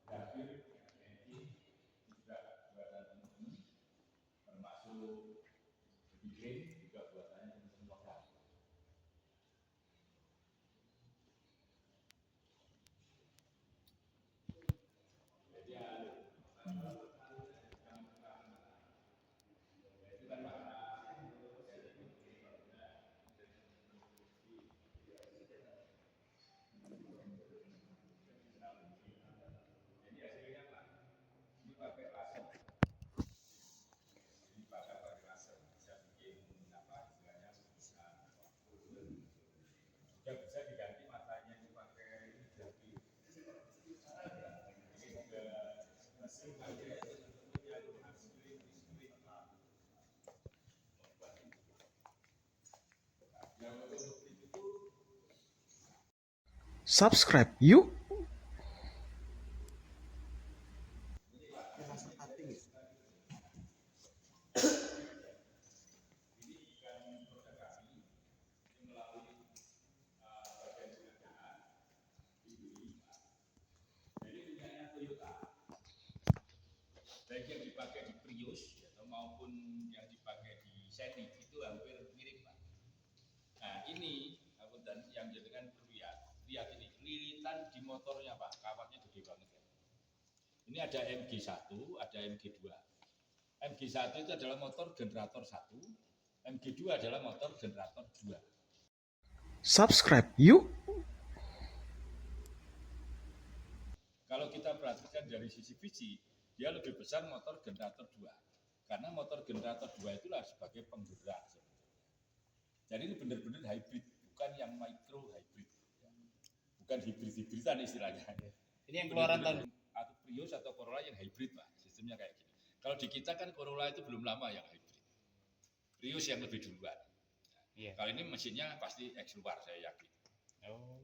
grafir, engine juga buatan teman-teman, termasuk bikin juga buatannya teman-teman lokal. Jadi ya, juga bisa diganti matanya itu pakai grafir. Ini juga mesin Subscribe yuk. baik yang dipakai di Prius atau maupun yang dipakai di Scenic itu hampir mirip, Pak. Nah ini akuntan yang jadikan perlu lihat ini lilitan di motornya, Pak, kawatnya gede banget ya. Ini ada MG1, ada MG2. MG1 itu adalah motor generator 1, MG2 adalah motor generator 2. Subscribe yuk. Kalau kita perhatikan dari sisi visi, dia lebih besar motor generator 2. Karena motor generator 2 itulah sebagai penggerak. Jadi ini benar-benar hybrid, bukan yang micro hybrid. Bukan hibrid-hibridan istilahnya. Ini yang keluaran tahun atau Prius atau Corolla yang hybrid, Pak. Sistemnya kayak gini. Kalau di kita kan Corolla itu belum lama yang hybrid. Prius yang lebih duluan. Iya. Kalau ini mesinnya pasti X luar, saya yakin. Oh.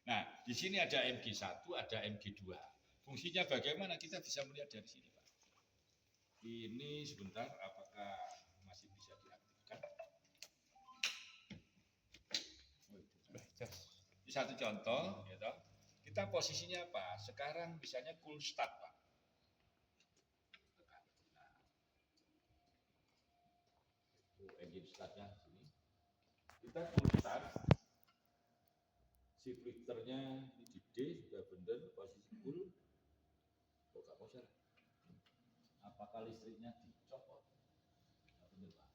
Nah, di sini ada MG1, ada MG2. Fungsinya bagaimana kita bisa melihat dari sini, Pak. Ini sebentar, apakah masih bisa diaktifkan? Ini satu contoh, gitu. Kita posisinya apa? Sekarang misalnya cool start, Pak. Engine startnya sini. Kita cool start. Shift lifternya ini di D sudah benar, posisi full. Kok nggak mau jalan? Apakah listriknya dicopot? Nggak benar, Pak.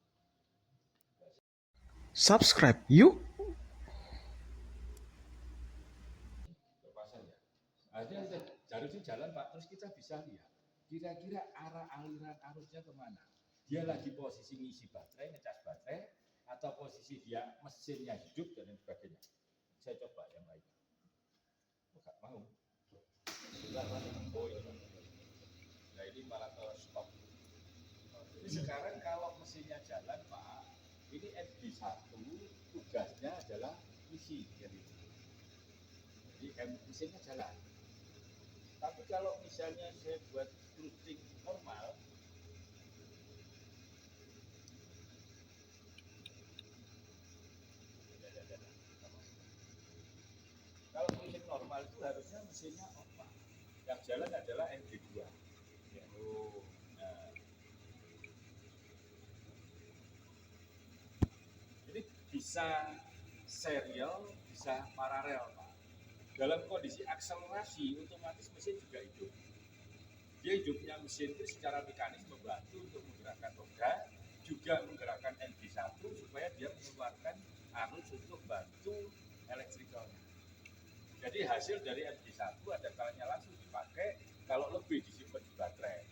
Subscribe yuk. Terpasang ya. Akhirnya harusnya jalan, Pak. Terus kita bisa lihat kira-kira arah aliran arusnya kemana. Dia lagi posisi ngisi baterai, ngecas baterai, atau posisi dia mesinnya hidup dan lain sebagainya. Saya coba yang lain. Enggak mau. Oh ini. Nah ini malah ke stop. Jadi sekarang kalau mesinnya jalan, Pak, ini MG1 tugasnya adalah isi. Jadi mesinnya jalan. Tapi kalau misalnya saya buat cruising normal, kalau cruising normal itu harusnya mesinnya on, Pak. Yang jalan adalah MG2. Ya. Nah. Jadi bisa serial, bisa paralel, Pak. Dalam kondisi akselerasi, otomatis mesin juga hidup. Dia hidupnya mesin itu secara mekanis membantu untuk menggerakkan roda, juga menggerakkan MG1 supaya dia mengeluarkan arus untuk bantu elektrikalnya. Jadi hasil dari MG1 ada kalanya langsung dipakai, kalau lebih disimpan di baterai.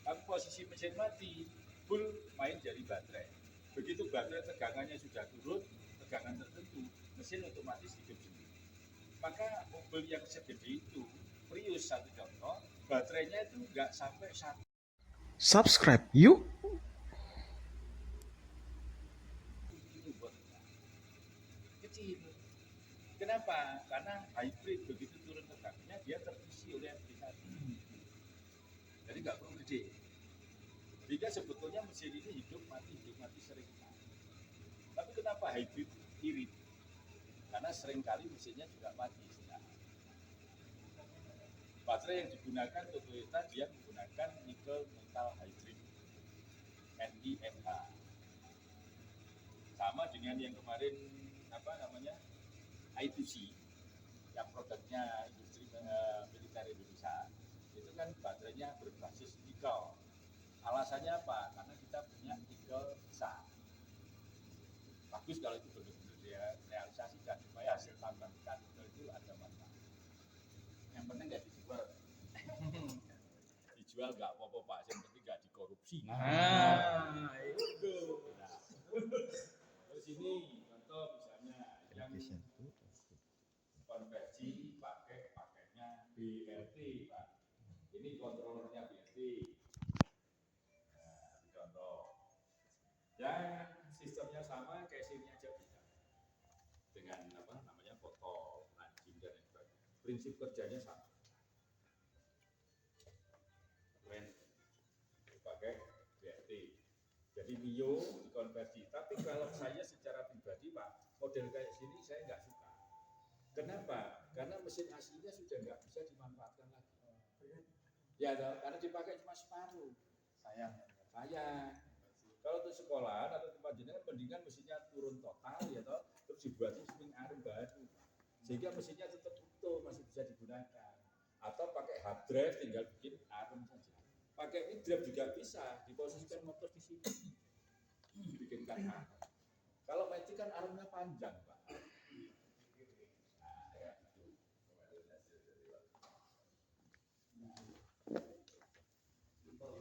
Tapi posisi mesin mati, full main dari baterai. Begitu baterai tegangannya sudah turun, tegangan tertentu, mesin otomatis hidup sendiri. Maka mobil yang segede itu, Prius satu contoh, baterainya itu nggak sampai 1. Subscribe yuk. Kecil. Kenapa? Karena hybrid begitu turun tegangannya dia terisi oleh MG1. Jadi nggak perlu gede. Sehingga sebetulnya mesin ini hidup mati sering. Tapi kenapa hybrid irit? Karena seringkali mesinnya juga mati. Baterai yang digunakan untuk Toyota dia menggunakan nickel metal hydride NiMH. Sama dengan yang kemarin apa namanya I2C yang produknya industri militer Indonesia itu kan baterainya berbasis nikel. Alasannya apa? Karena kita punya nikel besar. Bagus kalau itu benar-benar realisasikan supaya hasil tambang kita itu ada manfaat. Yang penting nggak dijual. Dijual nggak apa-apa Pak, yang penting nggak dikorupsi. Nah, Itu. Nah. Terus ini contoh misalnya yang konversi pakainya BLT Pak. Ini kontrolernya BLT. Nah, contoh. Yang sistemnya sama, casingnya aja beda. Dengan apa namanya botol, lancing dan lain sebagainya. Prinsip kerjanya sama. Keren. Pakai BLT. Jadi Mio dikonversi. Tapi kalau saya secara pribadi Pak, model kayak sini saya nggak suka. Kenapa? Karena mesin aslinya sudah nggak bisa dimanfaatkan lagi. Ya, karena dipakai cuma separuh. Sayang. Kalau untuk sekolahan atau tempat jenengan mendingan mesinnya turun total ya toh, terus dibuatin spring arm baru. Sehingga mesinnya tetap utuh, masih bisa digunakan. Atau pakai hard drive tinggal bikin arm saja. Pakai mid drive juga bisa, diposisikan motor di sini. Bikinkan arm. Kalau Matic kan armnya panjang, Pak. Nah, ya itu.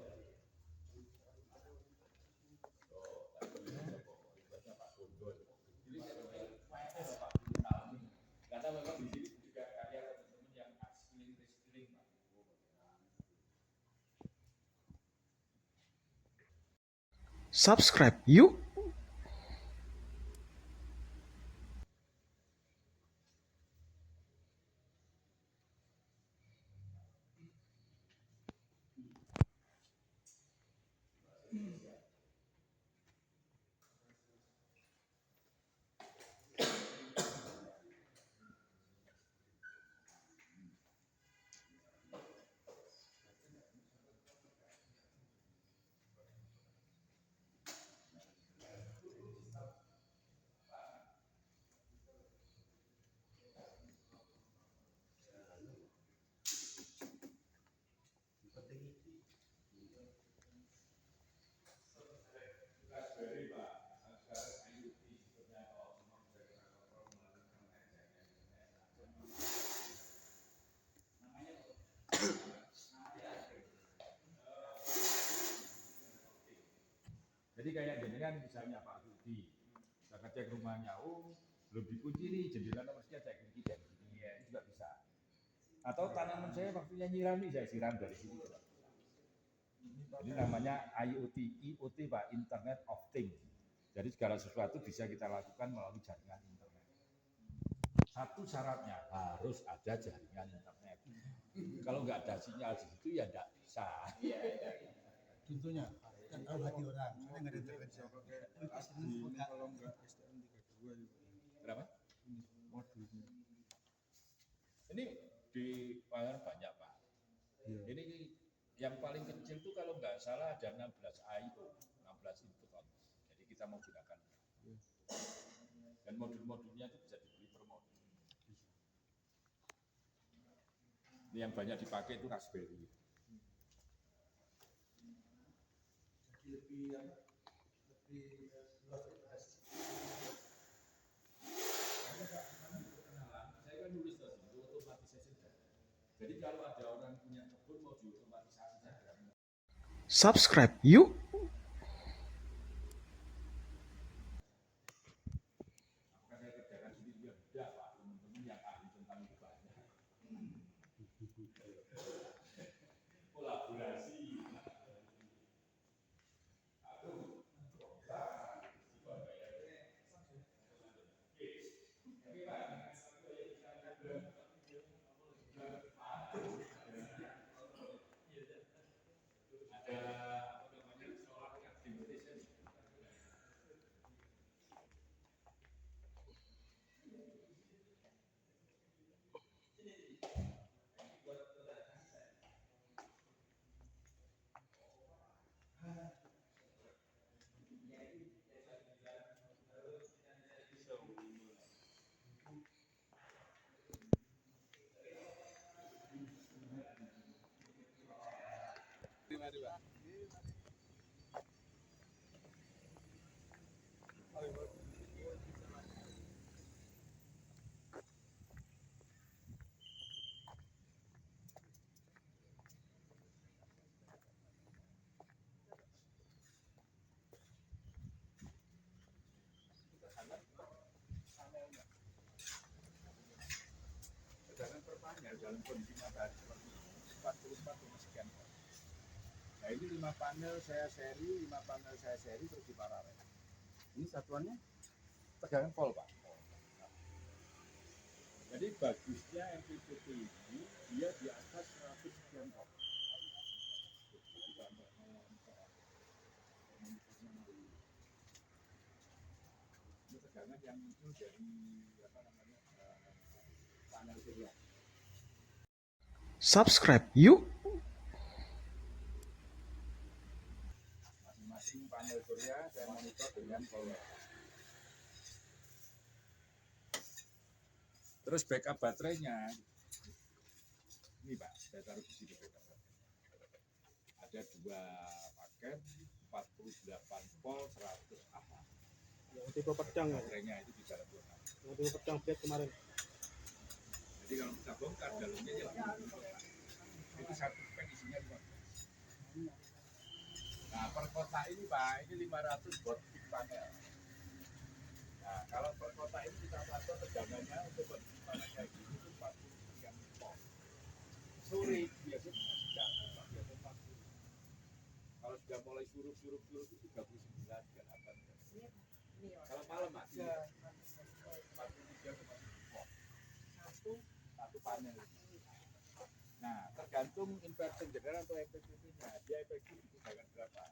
Karena memang di sini juga karya teman-teman yang upskilling, reskilling, Pak. Subscribe yuk. Jadi kayak jenengan misalnya Pak Budi, saya ngecek rumahnya, oh belum dikunci nih, jendelanya mestinya saya kunci dari sini, ya, itu juga bisa. Atau tanaman saya waktunya nyirami, saya siram dari sini juga. Ini namanya IoT Pak, Internet of Things. Jadi segala sesuatu bisa kita lakukan melalui jaringan internet. Satu syaratnya harus ada jaringan internet. Kalau nggak ada sinyal di situ ya nggak bisa. Contohnya, kan tahu hati orang, karena nggak ada intervensi. Kalau nggak STM 32 juga. Berapa? Modulnya. Ini di Pangan banyak Pak. Iya. Ini yang paling kecil tuh kalau nggak salah ada 16 IO, 16 input output. Jadi kita mau gunakan. Dan modul-modulnya itu bisa dibeli per modul. Ini yang banyak dipakai itu Raspberry. Jadi lebih apa? Lebih luas. Saya kan nulis tadi itu otomatisasi data. Jadi kalau ada orang punya kebun mau diotomatisasi saja. Subscribe yuk. Apakah saya kerjakan sendiri? Ya tidak Pak, teman-teman yang ahli tentang itu banyak. Kolaborasi. Mari, Pak. Sedangkan per panel dalam kondisi matahari seperti ini 44 sekian volt. Nah ini 5 panel saya seri terus di paralel. Ini satuannya tegangan volt Pak. Jadi bagusnya MPPT ini dia di atas 100 sekian volt. Ini tegangan yang muncul dari apa namanya panel surya. subscribe yuk. Masing-masing panel surya saya monitor dengan power. Terus backup baterainya, ini Pak, saya taruh di sini backup baterai. Ada 2 paket, 48 volt, 100 Ah. Yang tipe pedang ya, Baterainya itu bisa bongkar. yang tipe pedang Fiat kemarin. Jadi kalau kita bongkar dalamnya ya itu satu pack isinya 15. Nah per kotak ini Pak, ini 500 buat big panel. Nah kalau per kotak ini kita pantau tegangannya untuk buat big panel kayak gini itu 40 sekian volt. Sore biasanya masih jatuh, tapi ada 40. Kalau sudah mulai suruh itu 39 dan atas. Kalau malam masih 43,7 volt. Satu panel. Nah, tergantung inverter general atau efektifnya. Dia efektif di tegangan berapa?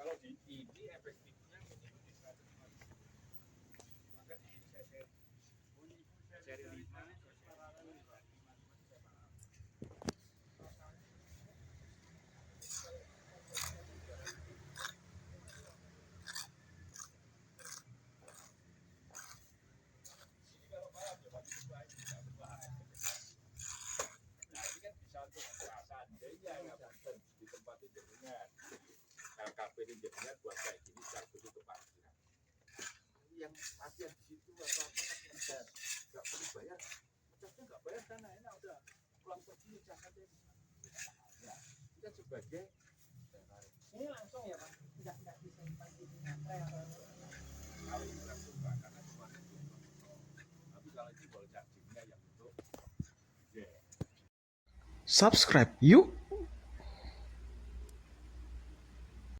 Kalau di ini efektifnya minimum di 150. Maka di sini saya seri 5 di tempat jenengan LKP ini jenengan buat kayak gini servis itu parkiran yang pasien di situ atau apa kan bisa nggak perlu bayar charge nggak bayar karena enak udah pulang pergi jangan deh ya kita sebagai ini langsung ya Pak, nggak disimpan di baterai atau kalau ini langsung Pak, karena cuma itu tapi kalau ini ball chargingnya yang untuk subscribe yuk.